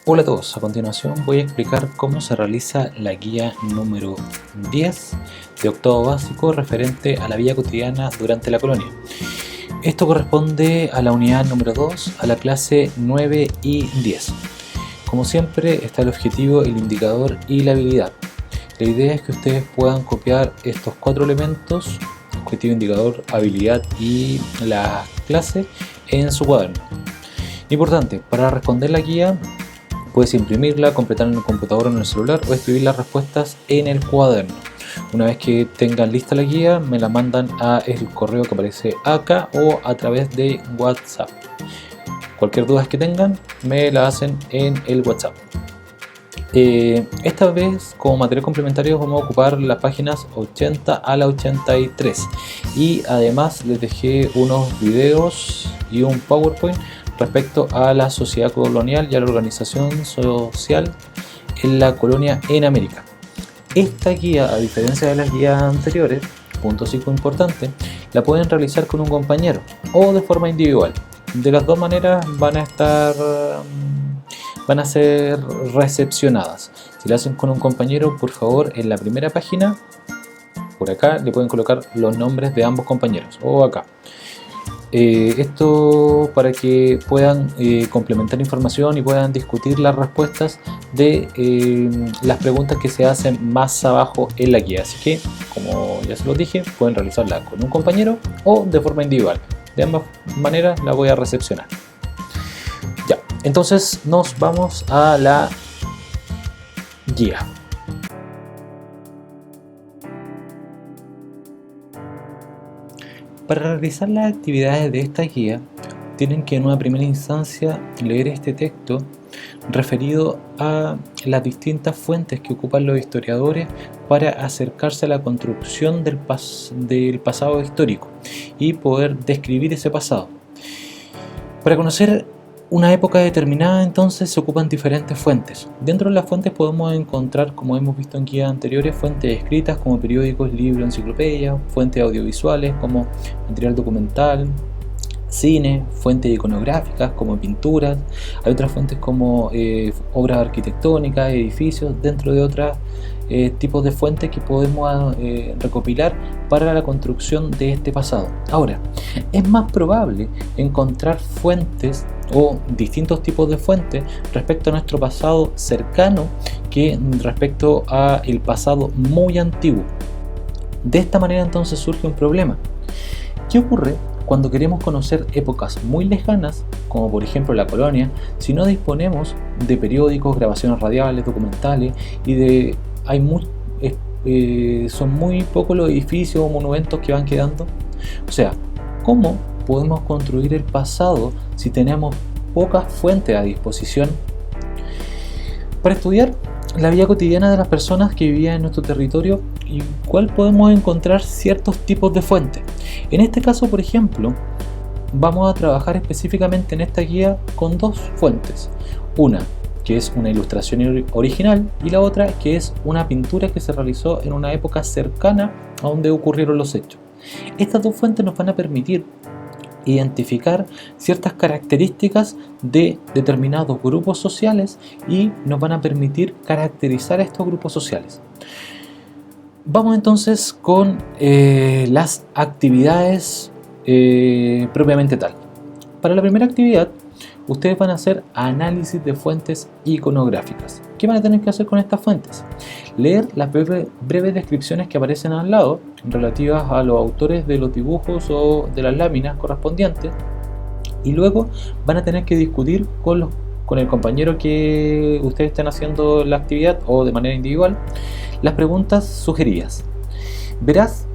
Hola a todos, a continuación voy a explicar cómo se realiza la guía número 10 de octavo básico referente a la vida cotidiana durante la colonia. Esto corresponde a la unidad número 2, a la clase 9 y 10. Como siempre está el objetivo, el indicador y la habilidad. La idea es que ustedes puedan copiar estos 4 elementos, objetivo, indicador, habilidad y la clase, en su cuaderno. Importante, para responder la guía puedes imprimirla, completarla en el computador o en el celular o escribir las respuestas en el cuaderno. Una vez que tengan lista la guía, me la mandan a el correo que aparece acá o a través de WhatsApp. Cualquier duda que tengan, me la hacen en el WhatsApp. Esta vez como material complementario vamos a ocupar las páginas 80 a la 83 y además les dejé unos videos y un PowerPoint respecto a la sociedad colonial y a la organización social en la colonia en América. Esta guía, a diferencia de las guías anteriores, punto 5 importante, la pueden realizar con un compañero o de forma individual. De las dos maneras van a ser recepcionadas. Si la hacen con un compañero, por favor, en la primera página, por acá, le pueden colocar los nombres de ambos compañeros, o acá. Esto para que puedan complementar información y puedan discutir las respuestas de las preguntas que se hacen más abajo en la guía. Así que, como ya se los dije, pueden realizarla con un compañero o de forma individual. De ambas maneras la voy a recepcionar. Ya, entonces nos vamos a la guía. Para realizar las actividades de esta guía, tienen que en una primera instancia leer este texto referido a las distintas fuentes que ocupan los historiadores para acercarse a la construcción del pasado histórico y poder describir ese pasado. Para conocer una época determinada, entonces, se ocupan diferentes fuentes. Dentro de las fuentes podemos encontrar, como hemos visto en guías anteriores, fuentes escritas como periódicos, libros, enciclopedias, fuentes audiovisuales como material documental, cine, fuentes iconográficas como pinturas. Hay otras fuentes como obras arquitectónicas, edificios, dentro de otros tipos de fuentes que podemos recopilar para la construcción de este pasado. Ahora, es más probable encontrar fuentes o distintos tipos de fuentes respecto a nuestro pasado cercano que respecto a el pasado muy antiguo. De esta manera entonces surge un problema. ¿Qué ocurre cuando queremos conocer épocas muy lejanas, como por ejemplo la colonia, si no disponemos de periódicos, grabaciones radiales, documentales son muy pocos los edificios o monumentos que van quedando? O sea, ¿cómo podemos construir el pasado si tenemos pocas fuentes a disposición? Para estudiar la vida cotidiana de las personas que vivían en nuestro territorio, igual podemos encontrar ciertos tipos de fuentes. En este caso, por ejemplo, vamos a trabajar específicamente en esta guía con dos fuentes. Una que es una ilustración original y la otra que es una pintura que se realizó en una época cercana a donde ocurrieron los hechos. Estas dos fuentes nos van a permitir identificar ciertas características de determinados grupos sociales y nos van a permitir caracterizar a estos grupos sociales. Vamos entonces con las actividades propiamente tal. Para la primera actividad, ustedes van a hacer análisis de fuentes iconográficas. ¿Qué van a tener que hacer con estas fuentes? Leer las breves descripciones que aparecen al lado relativas a los autores de los dibujos o de las láminas correspondientes, y luego van a tener que discutir con el compañero que ustedes estén haciendo la actividad o de manera individual las preguntas sugeridas. Verás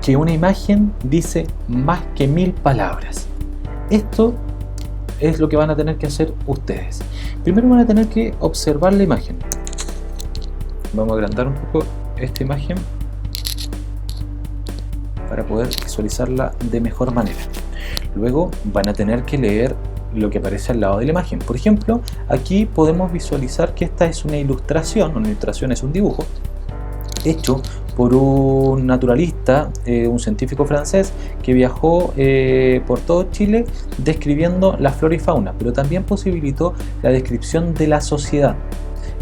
que una imagen dice más que 1000 palabras. Esto es lo que van a tener que hacer ustedes. Primero van a tener que observar la imagen. Vamos a agrandar un poco esta imagen para poder visualizarla de mejor manera. Luego van a tener que leer lo que aparece al lado de la imagen. Por ejemplo, aquí podemos visualizar que esta es una ilustración. Una ilustración es un dibujo hecho por un naturalista, un científico francés que viajó por todo Chile describiendo la flora y fauna, pero también posibilitó la descripción de la sociedad,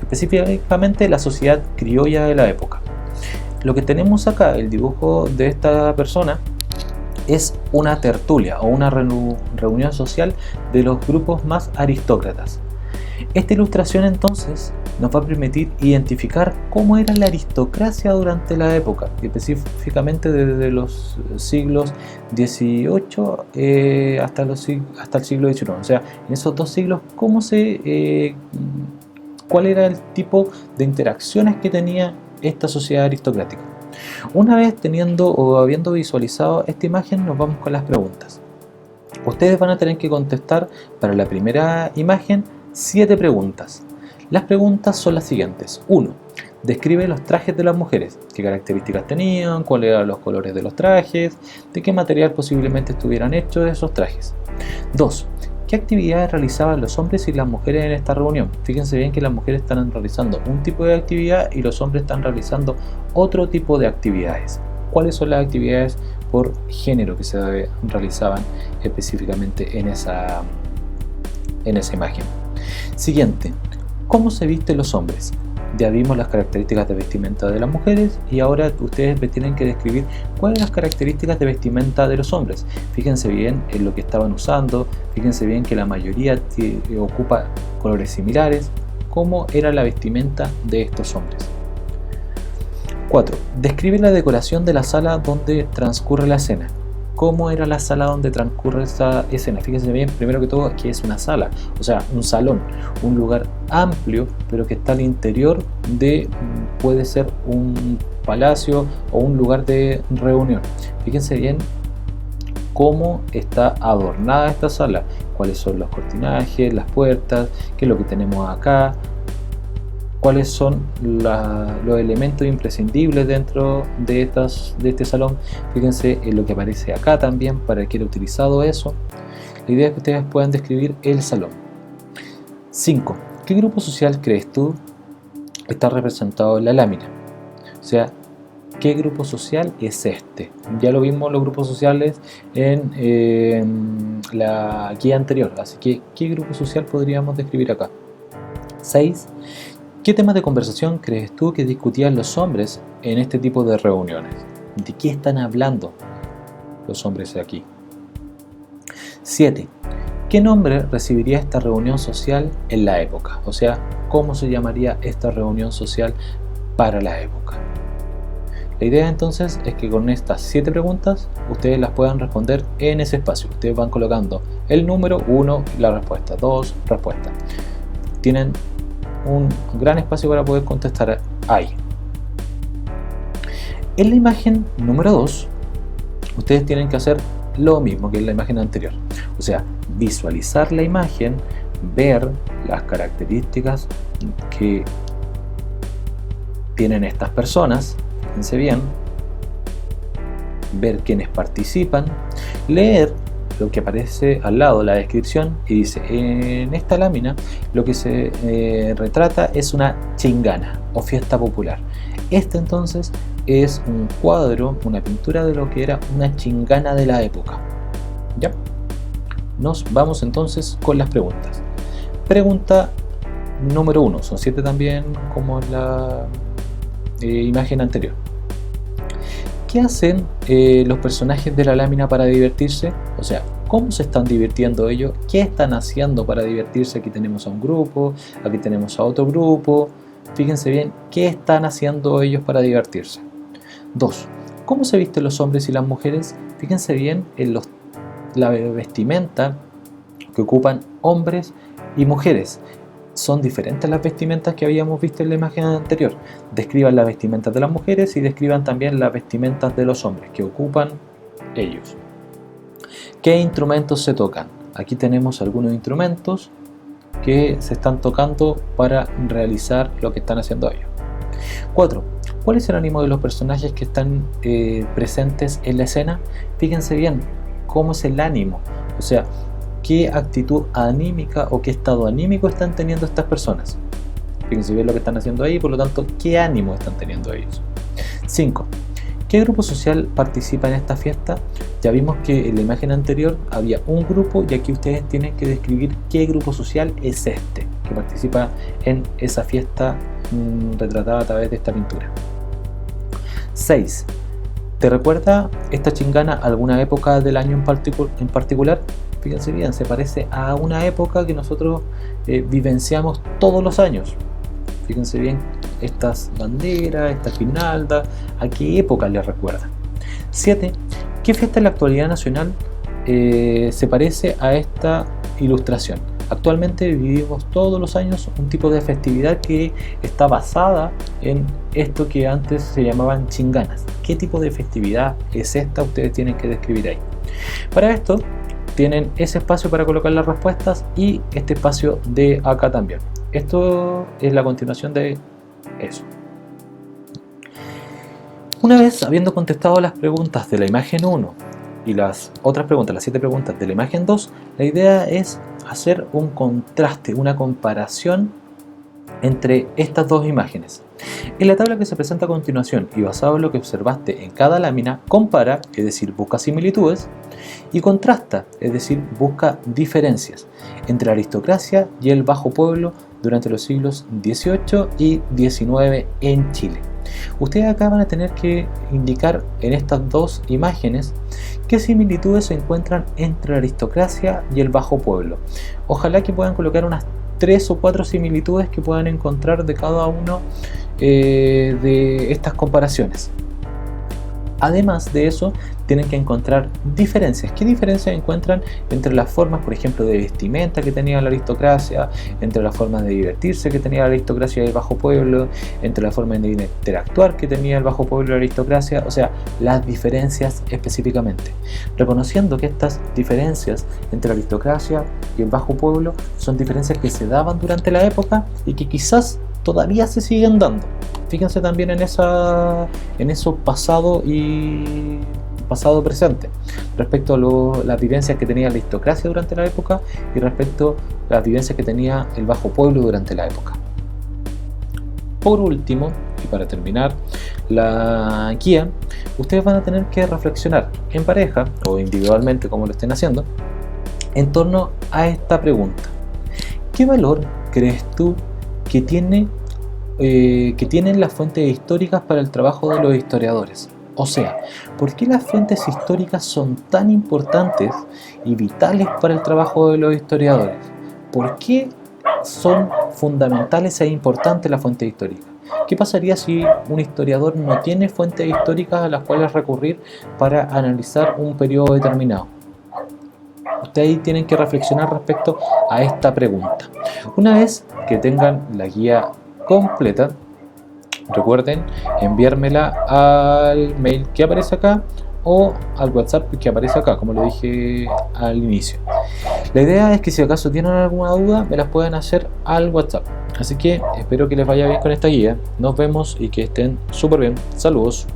específicamente la sociedad criolla de la época. Lo que tenemos acá, el dibujo de esta persona, es una tertulia o una reunión social de los grupos más aristócratas. Esta ilustración entonces nos va a permitir identificar cómo era la aristocracia durante la época, específicamente desde los siglos XVIII hasta el siglo XIX. O sea, en esos dos siglos, cuál era el tipo de interacciones que tenía esta sociedad aristocrática. Una vez teniendo o habiendo visualizado esta imagen, nos vamos con las preguntas. Ustedes van a tener que contestar para la primera imagen 7 preguntas. Las preguntas son las siguientes. 1. Describe los trajes de las mujeres. ¿Qué características tenían? ¿Cuáles eran los colores de los trajes? ¿De qué material posiblemente estuvieran hechos esos trajes? 2. ¿Qué actividades realizaban los hombres y las mujeres en esta reunión? Fíjense bien que las mujeres están realizando un tipo de actividad y los hombres están realizando otro tipo de actividades. ¿Cuáles son las actividades por género que se realizaban específicamente en esa imagen? Siguiente, ¿cómo se visten los hombres? Ya vimos las características de vestimenta de las mujeres y ahora ustedes tienen que describir cuáles son las características de vestimenta de los hombres. Fíjense bien en lo que estaban usando, fíjense bien que la mayoría ocupa colores similares. ¿Cómo era la vestimenta de estos hombres? 4. Describe la decoración de la sala donde transcurre la escena. ¿Cómo era la sala donde transcurre esta escena? Fíjense bien, primero que todo, que es una sala, o sea, un salón, un lugar amplio, pero que está al interior de, puede ser un palacio o un lugar de reunión. Fíjense bien cómo está adornada esta sala, cuáles son los cortinajes, las puertas, qué es lo que tenemos acá, cuáles son los elementos imprescindibles dentro de este salón. Fíjense en lo que aparece acá también para el que haya utilizado eso. La idea es que ustedes puedan describir el salón. 5. ¿Qué grupo social crees tú está representado en la lámina? O sea, ¿qué grupo social es este? Ya lo vimos los grupos sociales en la guía anterior, así que ¿qué grupo social podríamos describir acá? 6. ¿Qué temas de conversación crees tú que discutían los hombres en este tipo de reuniones? ¿De qué están hablando los hombres aquí? 7. ¿Qué nombre recibiría esta reunión social en la época? O sea, ¿cómo se llamaría esta reunión social para la época? La idea entonces es que con estas 7 preguntas ustedes las puedan responder en ese espacio. Ustedes van colocando el número 1, la respuesta, 2, respuesta. Tienen un gran espacio para poder contestar ahí. En la imagen número 2, ustedes tienen que hacer lo mismo que en la imagen anterior. O sea, visualizar la imagen, ver las características que tienen estas personas, fíjense bien, ver quiénes participan, leer lo que aparece al lado, la descripción, y dice, en esta lámina lo que se retrata es una chingana o fiesta popular. Este entonces es un cuadro, una pintura de lo que era una chingana de la época. ¿Ya? Nos vamos entonces con las preguntas. Pregunta número 1, son 7 también como en la imagen anterior. ¿Qué hacen los personajes de la lámina para divertirse? O sea, ¿cómo se están divirtiendo ellos? ¿Qué están haciendo para divertirse? Aquí tenemos a un grupo, aquí tenemos a otro grupo. Fíjense bien, ¿qué están haciendo ellos para divertirse? 2. ¿Cómo se visten los hombres y las mujeres? Fíjense bien en la vestimenta que ocupan hombres y mujeres. Son diferentes las vestimentas que habíamos visto en la imagen anterior. Describan las vestimentas de las mujeres y describan también las vestimentas de los hombres que ocupan ellos. ¿Qué instrumentos se tocan? Aquí tenemos algunos instrumentos que se están tocando para realizar lo que están haciendo ellos. 4. ¿Cuál es el ánimo de los personajes que están presentes en la escena? Fíjense bien cómo es el ánimo, o sea, qué actitud anímica o qué estado anímico están teniendo estas personas. Fíjense bien lo que están haciendo ahí, por lo tanto, qué ánimo están teniendo ellos. 5. ¿Qué grupo social participa en esta fiesta? Ya vimos que en la imagen anterior había un grupo y aquí ustedes tienen que describir qué grupo social es este que participa en esa fiesta retratada a través de esta pintura. 6. ¿Te recuerda esta chingana alguna época del año en particular? Fíjense bien, se parece a una época que nosotros vivenciamos todos los años. Fíjense bien estas banderas, estas guirnaldas, ¿a qué época les recuerda? 7. ¿Qué fiesta en la actualidad nacional se parece a esta ilustración? Actualmente vivimos todos los años un tipo de festividad que está basada en esto que antes se llamaban chinganas. ¿Qué tipo de festividad es esta? Ustedes tienen que describir ahí. Para esto tienen ese espacio para colocar las respuestas y este espacio de acá también. Esto es la continuación de eso. Una vez habiendo contestado las preguntas de la imagen 1 y las otras preguntas, las 7 preguntas de la imagen 2, la idea es hacer un contraste, una comparación entre estas dos imágenes. En la tabla que se presenta a continuación y basado en lo que observaste en cada lámina, compara, es decir, busca similitudes, y contrasta, es decir, busca diferencias entre la aristocracia y el bajo pueblo durante los siglos XVIII y XIX en Chile. Ustedes acá van a tener que indicar en estas dos imágenes qué similitudes se encuentran entre la aristocracia y el bajo pueblo. Ojalá que puedan colocar unas 3 o 4 similitudes que puedan encontrar de cada uno de estas comparaciones. Además de eso, tienen que encontrar diferencias. ¿Qué diferencias encuentran entre las formas, por ejemplo, de vestimenta que tenía la aristocracia, entre las formas de divertirse que tenía la aristocracia y el bajo pueblo, entre las formas de interactuar que tenía el bajo pueblo y la aristocracia? O sea, las diferencias específicamente. Reconociendo que estas diferencias entre la aristocracia y el bajo pueblo son diferencias que se daban durante la época y que quizás todavía se siguen dando. Fíjense también en eso pasado y pasado presente respecto a las vivencias que tenía la aristocracia durante la época y respecto a las vivencias que tenía el bajo pueblo durante la época. Por último, y para terminar la guía, ustedes van a tener que reflexionar en pareja o individualmente, como lo estén haciendo, en torno a esta pregunta: ¿qué valor crees tú que tienen las fuentes históricas para el trabajo de los historiadores? O sea, ¿por qué las fuentes históricas son tan importantes y vitales para el trabajo de los historiadores? ¿Por qué son fundamentales e importantes las fuentes históricas? ¿Qué pasaría si un historiador no tiene fuentes históricas a las cuales recurrir para analizar un periodo determinado? Ustedes tienen que reflexionar respecto a esta pregunta. Una vez que tengan la guía completa, recuerden enviármela al mail que aparece acá o al WhatsApp que aparece acá, como lo dije al inicio. La idea es que si acaso tienen alguna duda, me las puedan hacer al WhatsApp. Así que espero que les vaya bien con esta guía. Nos vemos y que estén súper bien. Saludos.